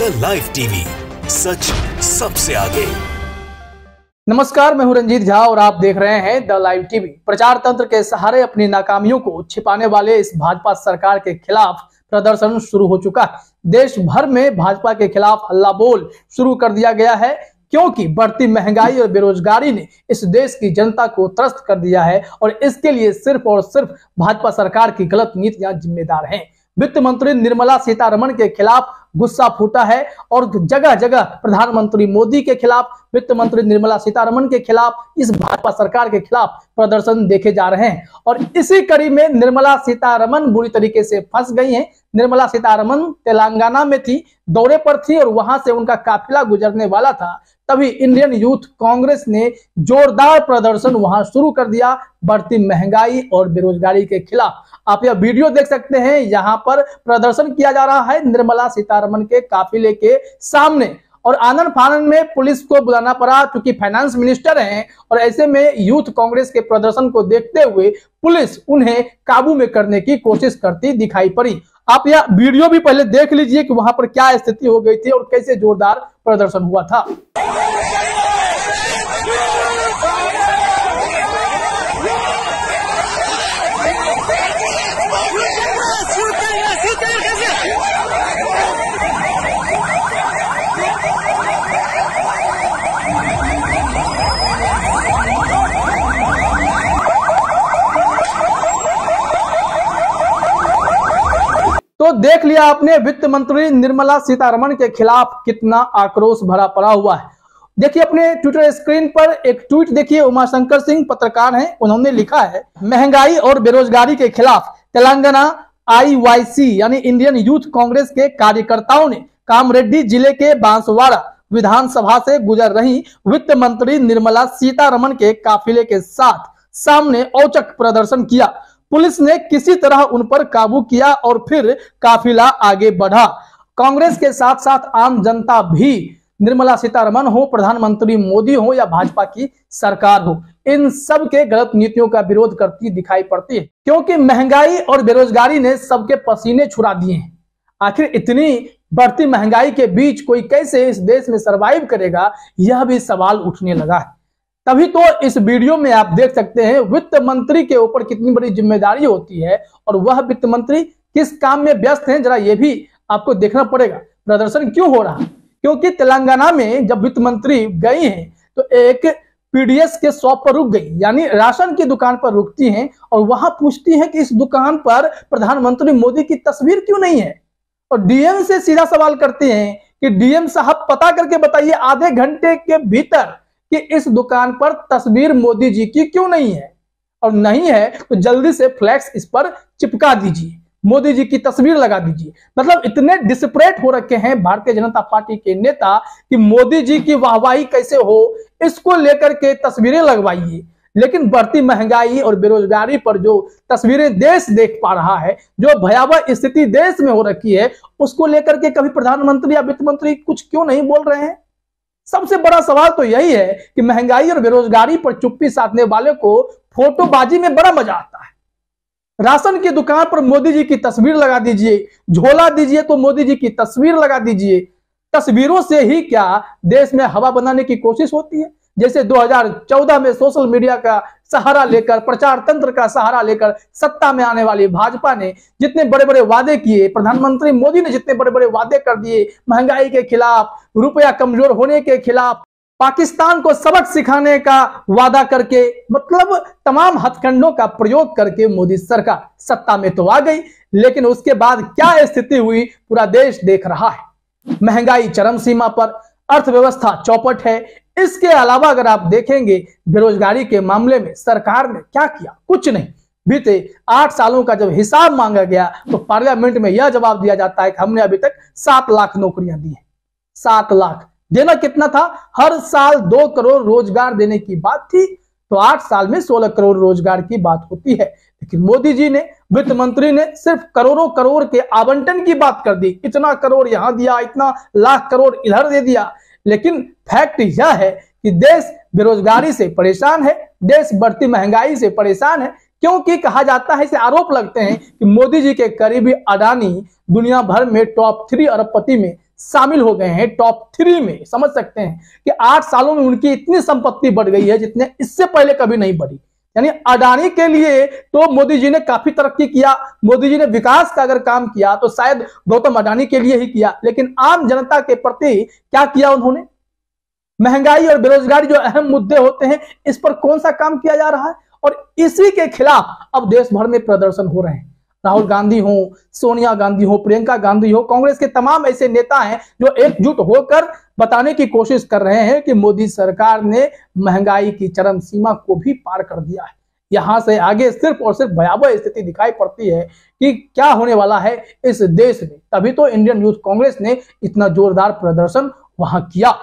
The live TV, सच सबसे आगे। नमस्कार, मैं हूं रंजीत झा और आप देख रहे हैं द लाइव टीवी। प्रचार तंत्र के सहारे अपनी नाकामियों को छिपाने वाले इस भाजपा सरकार के खिलाफ प्रदर्शन शुरू हो चुका है। देश भर में भाजपा के खिलाफ हल्ला बोल शुरू कर दिया गया है, क्योंकि बढ़ती महंगाई और बेरोजगारी ने इस देश की जनता को त्रस्त कर दिया है और इसके लिए सिर्फ और सिर्फ भाजपा सरकार की गलत नीतियां जिम्मेदार हैं। वित्त मंत्री निर्मला सीतारमण के खिलाफ गुस्सा फूटा है और जगह जगह प्रधानमंत्री मोदी के खिलाफ, वित्त मंत्री निर्मला सीतारमण के खिलाफ, इस भाजपा सरकार के खिलाफ प्रदर्शन देखे जा रहे हैं। और इसी कड़ी में निर्मला सीतारमण बुरी तरीके से फंस गई हैं। निर्मला सीतारमण तेलंगाना में थी, दौरे पर थी और वहां से उनका काफिला गुजरने वाला था, तभी इंडियन यूथ कांग्रेस ने जोरदार प्रदर्शन वहां शुरू कर दिया बढ़ती महंगाई और बेरोजगारी के खिलाफ। आप यह वीडियो देख सकते हैं, यहां पर प्रदर्शन किया जा रहा है निर्मला सीतारमण के काफिले के सामने और आनन फानन में पुलिस को बुलाना पड़ा, क्योंकि फाइनेंस मिनिस्टर हैं और ऐसे में यूथ कांग्रेस के प्रदर्शन को देखते हुए पुलिस उन्हें काबू में करने की कोशिश करती दिखाई पड़ी। आप यह वीडियो भी पहले देख लीजिए कि वहां पर क्या स्थिति हो गई थी और कैसे जोरदार प्रदर्शन हुआ था। तो देख लिया आपने वित्त मंत्री निर्मला सीतारमण के खिलाफ कितना आक्रोश भरा पड़ा हुआ है। देखिए अपने ट्विटर स्क्रीन पर एक ट्वीट देखिए, उमाशंकर सिंह पत्रकार हैं, उन्होंने लिखा है, महंगाई और बेरोजगारी के खिलाफ तेलंगाना IYC यानी इंडियन यूथ कांग्रेस के कार्यकर्ताओं ने कामरेड्डी जिले के बांसवाड़ा विधानसभा से गुजर रही वित्त मंत्री निर्मला सीतारमण के काफिले के साथ सामने औचक प्रदर्शन किया। पुलिस ने किसी तरह उन पर काबू किया और फिर काफिला आगे बढ़ा। कांग्रेस के साथ साथ आम जनता भी, निर्मला सीतारमण हो, प्रधानमंत्री मोदी हो या भाजपा की सरकार हो, इन सब के गलत नीतियों का विरोध करती दिखाई पड़ती है, क्योंकि महंगाई और बेरोजगारी ने सबके पसीने छुड़ा दिए हैं। आखिर इतनी बढ़ती महंगाई के बीच कोई कैसे इस देश में सरवाइव करेगा, यह भी सवाल उठने लगा है। तभी तो इस वीडियो में आप देख सकते हैं वित्त मंत्री के ऊपर कितनी बड़ी जिम्मेदारी होती है और वह वित्त मंत्री किस काम में व्यस्त हैं, जरा ये भी आपको देखना पड़ेगा। प्रदर्शन क्यों हो रहा है? क्योंकि तेलंगाना में जब वित्त मंत्री गई हैं तो एक PDS के शॉप पर रुक गई, यानी राशन की दुकान पर रुकती हैं और वहां पूछती हैं कि इस दुकान पर प्रधानमंत्री मोदी की तस्वीर क्यों नहीं है, और DM से सीधा सवाल करते हैं कि DM साहब पता करके बताइए आधे घंटे के भीतर कि इस दुकान पर तस्वीर मोदी जी की क्यों नहीं है, और नहीं है तो जल्दी से फ्लैक्स इस पर चिपका दीजिए, मोदी जी की तस्वीर लगा दीजिए। मतलब इतने डिस्परेट हो रखे हैं भारतीय जनता पार्टी के नेता कि मोदी जी की वाहवाही कैसे हो इसको लेकर के तस्वीरें लगवाइए, लेकिन बढ़ती महंगाई और बेरोजगारी पर जो तस्वीरें देश देख पा रहा है, जो भयावह स्थिति देश में हो रखी है, उसको लेकर के कभी प्रधानमंत्री या वित्त मंत्री कुछ क्यों नहीं बोल रहे हैं? सबसे बड़ा सवाल तो यही है कि महंगाई और बेरोजगारी पर चुप्पी साधने वाले को फोटोबाजी में बड़ा मजा आता है। राशन की दुकान पर मोदी जी की तस्वीर लगा दीजिए, झोला दीजिए तो मोदी जी की तस्वीर लगा दीजिए। तस्वीरों से ही क्या देश में हवा बनाने की कोशिश होती है? जैसे 2014 में सोशल मीडिया का सहारा लेकर, प्रचार तंत्र का सहारा लेकर सत्ता में आने वाली भाजपा ने जितने बड़े बड़े वादे किए, प्रधानमंत्री मोदी ने जितने बड़े बड़े वादे कर दिए, महंगाई के खिलाफ, रुपया कमजोर होने के खिलाफ, पाकिस्तान को सबक सिखाने का वादा करके, मतलब तमाम हथकंडों का प्रयोग करके मोदी सरकार सत्ता में तो आ गई, लेकिन उसके बाद क्या स्थिति हुई पूरा देश देख रहा है। महंगाई चरम सीमा पर, अर्थव्यवस्था चौपट है। इसके अलावा अगर आप देखेंगे बेरोजगारी के मामले में सरकार ने क्या किया? कुछ नहीं। बीते 8 सालों का जब हिसाब मांगा गया तो पार्लियामेंट में यह जवाब दिया जाता है कि हमने अभी तक 7 लाख नौकरियां दी हैं। 7 लाख देना कितना था? हर साल 2 करोड़ रोजगार देने की बात थी, तो 8 साल में 16 करोड़ रोजगार की बात होती है। लेकिन मोदी जी ने, वित्त मंत्री ने सिर्फ करोड़ों करोड़ के आवंटन की बात कर दी, इतना करोड़ यहां दिया, इतना लाख करोड़ इधर दे दिया। लेकिन फैक्ट यह है कि देश बेरोजगारी से परेशान है, देश बढ़ती महंगाई से परेशान है, क्योंकि कहा जाता है, इसे आरोप लगते हैं कि मोदी जी के करीबी अडानी दुनिया भर में टॉप 3 अरबपति में शामिल हो गए हैं टॉप 3 में। समझ सकते हैं कि 8 सालों में उनकी इतनी संपत्ति बढ़ गई है जितने इससे पहले कभी नहीं बढ़ी। यानी अडानी के लिए तो मोदी जी ने काफी तरक्की किया, मोदी जी ने विकास का अगर काम किया तो शायद गौतम अडानी के लिए ही किया, लेकिन आम जनता के प्रति क्या किया उन्होंने? महंगाई और बेरोजगारी जो अहम मुद्दे होते हैं, इस पर कौन सा काम किया जा रहा है? और इसी के खिलाफ अब देश भर में प्रदर्शन हो रहे हैं। राहुल गांधी हो, सोनिया गांधी हो, प्रियंका गांधी हो, कांग्रेस के तमाम ऐसे नेता हैं जो एकजुट होकर बताने की कोशिश कर रहे हैं कि मोदी सरकार ने महंगाई की चरम सीमा को भी पार कर दिया है। यहां से आगे सिर्फ और सिर्फ भयावह स्थिति दिखाई पड़ती है कि क्या होने वाला है इस देश में। तभी तो इंडियन यूथ कांग्रेस ने इतना जोरदार प्रदर्शन वहां किया।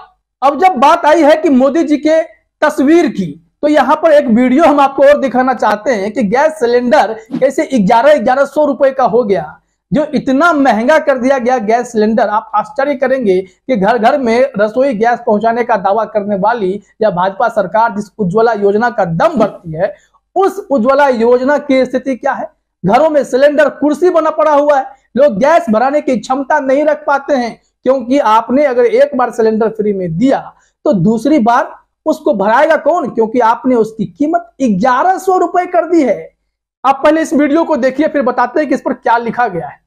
अब जब बात आई है कि मोदी जी के तस्वीर की, तो यहाँ पर एक वीडियो हम आपको और दिखाना चाहते हैं कि गैस सिलेंडर कैसे 1100 रुपए का हो गया, जो इतना महंगा कर दिया गया गैस सिलेंडर। आप आश्चर्य करेंगे कि घर घर में रसोई गैस पहुंचाने का दावा करने वाली या भाजपा सरकार जिस उज्ज्वला योजना का दम भरती है, उस उज्ज्वला योजना की स्थिति क्या है? घरों में सिलेंडर कुर्सी बना पड़ा हुआ है। लोग गैस भराने की क्षमता नहीं रख पाते हैं, क्योंकि आपने अगर एक बार सिलेंडर फ्री में दिया तो दूसरी बार उसको भराएगा कौन? क्योंकि आपने उसकी कीमत 1100 रुपए कर दी है। आप पहले इस वीडियो को देखिए, फिर बताते हैं कि इस पर क्या लिखा गया है।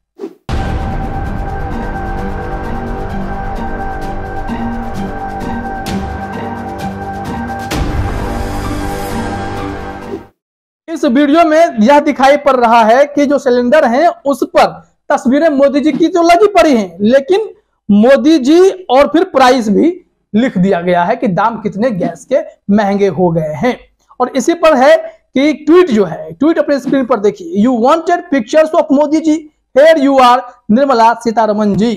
इस वीडियो में यह दिखाई पड़ रहा है कि जो सिलेंडर है उस पर तस्वीरें मोदी जी की तो लगी पड़ी हैं, लेकिन मोदी जी और फिर प्राइस भी लिख दिया गया है कि दाम कितने गैस के महंगे हो गए हैं। और इसी पर है कि ट्वीट जो है, ट्वीट अपने स्क्रीन पर देखिए, you wanted pictures of Modi ji, here you are, Nirmala Sitharaman ji.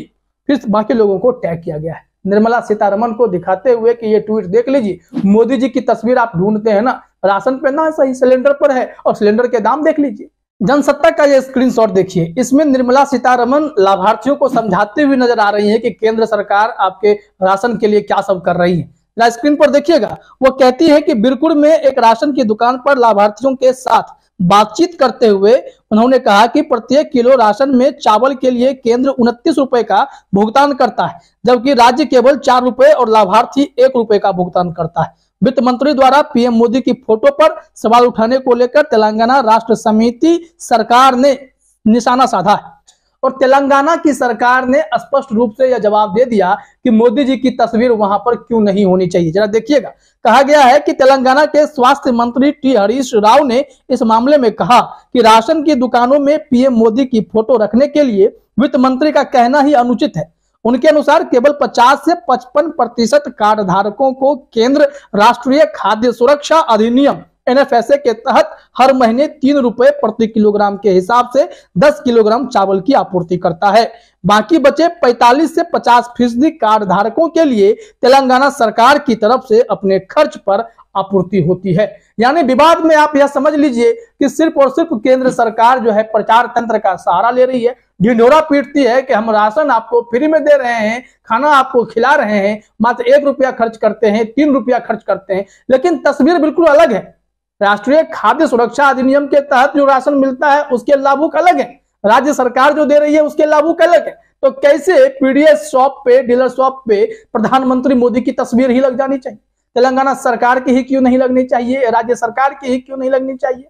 फिर बाकी लोगों को टैग किया गया है निर्मला सीतारमन को दिखाते हुए कि ये ट्वीट देख लीजिए। मोदी जी की तस्वीर आप ढूंढते हैं ना, राशन पे ना सही सिलेंडर पर है, और सिलेंडर के दाम देख लीजिए। जनसत्ता का ये स्क्रीनशॉट देखिए, इसमें निर्मला सीतारमन लाभार्थियों को समझाते हुए नजर आ रही है कि केंद्र सरकार आपके राशन के लिए क्या सब कर रही है। स्क्रीन पर देखिएगा, वो कहती है कि बिरकुड़ में एक राशन की दुकान पर लाभार्थियों के साथ बातचीत करते हुए उन्होंने कहा कि प्रत्येक किलो राशन में चावल के लिए केंद्र 29 रुपए का भुगतान करता है, जबकि राज्य केवल 4 रुपए और लाभार्थी 1 रुपए का भुगतान करता है। वित्त मंत्री द्वारा पीएम मोदी की फोटो पर सवाल उठाने को लेकर तेलंगाना राष्ट्र समिति सरकार ने निशाना साधा है, और तेलंगाना की सरकार ने स्पष्ट रूप से यह जवाब दे दिया कि मोदी जी की तस्वीर वहां पर क्यों नहीं होनी चाहिए। जरा देखिएगा, कहा गया है कि तेलंगाना के स्वास्थ्य मंत्री टी हरीश राव ने इस मामले में कहा कि राशन की दुकानों में पीएम मोदी की फोटो रखने के लिए वित्त मंत्री का कहना ही अनुचित है। उनके अनुसार केवल 50 से 55% कार्ड धारकों को केंद्र राष्ट्रीय खाद्य सुरक्षा अधिनियम NFSA के तहत हर महीने 3 रुपए प्रति किलोग्राम के हिसाब से 10 किलोग्राम चावल की आपूर्ति करता है। बाकी बचे 45 से 50% कार्ड धारकों के लिए तेलंगाना सरकार की तरफ से अपने खर्च पर आपूर्ति होती है। यानी विवाद में आप यह समझ लीजिए कि सिर्फ और सिर्फ केंद्र सरकार जो है प्रचार तंत्र का सहारा ले रही है, ढिंढोरा पीटती है कि हम राशन आपको फ्री में दे रहे हैं, खाना आपको खिला रहे हैं, मात्र 1 रुपया खर्च करते हैं, 3 रुपया खर्च करते हैं, लेकिन तस्वीर बिल्कुल अलग है। राष्ट्रीय खाद्य सुरक्षा अधिनियम के तहत जो राशन मिलता है उसके लाभुक अलग है, राज्य सरकार जो दे रही है उसके लाभुक अलग है। तो कैसे पीडीएस शॉप पे, डीलर शॉप पे प्रधानमंत्री मोदी की तस्वीर ही लग जानी चाहिए? तेलंगाना सरकार की ही क्यों नहीं लगनी चाहिए? राज्य सरकार की ही क्यों नहीं लगनी चाहिए?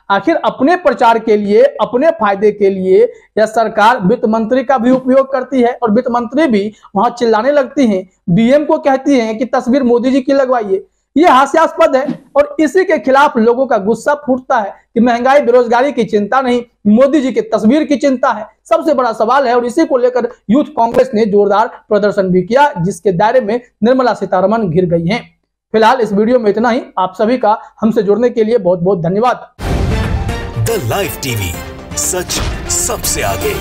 आखिर अपने प्रचार के लिए, अपने फायदे के लिए यह सरकार वित्त मंत्री का भी उपयोग करती है, और वित्त मंत्री भी वहां चिल्लाने लगती हैं, डीएम को कहती हैं कि तस्वीर मोदी जी की लगवाइए। यह हास्यास्पद है, और इसी के खिलाफ लोगों का गुस्सा फूटता है कि महंगाई बेरोजगारी की चिंता नहीं, मोदी जी की तस्वीर की चिंता है। सबसे बड़ा सवाल है, और इसी को लेकर यूथ कांग्रेस ने जोरदार प्रदर्शन भी किया, जिसके दायरे में निर्मला सीतारमन घिर गई हैं। फिलहाल इस वीडियो में इतना ही। आप सभी का हमसे जुड़ने के लिए बहुत बहुत धन्यवाद। द लाइव टीवी, सच सबसे आगे।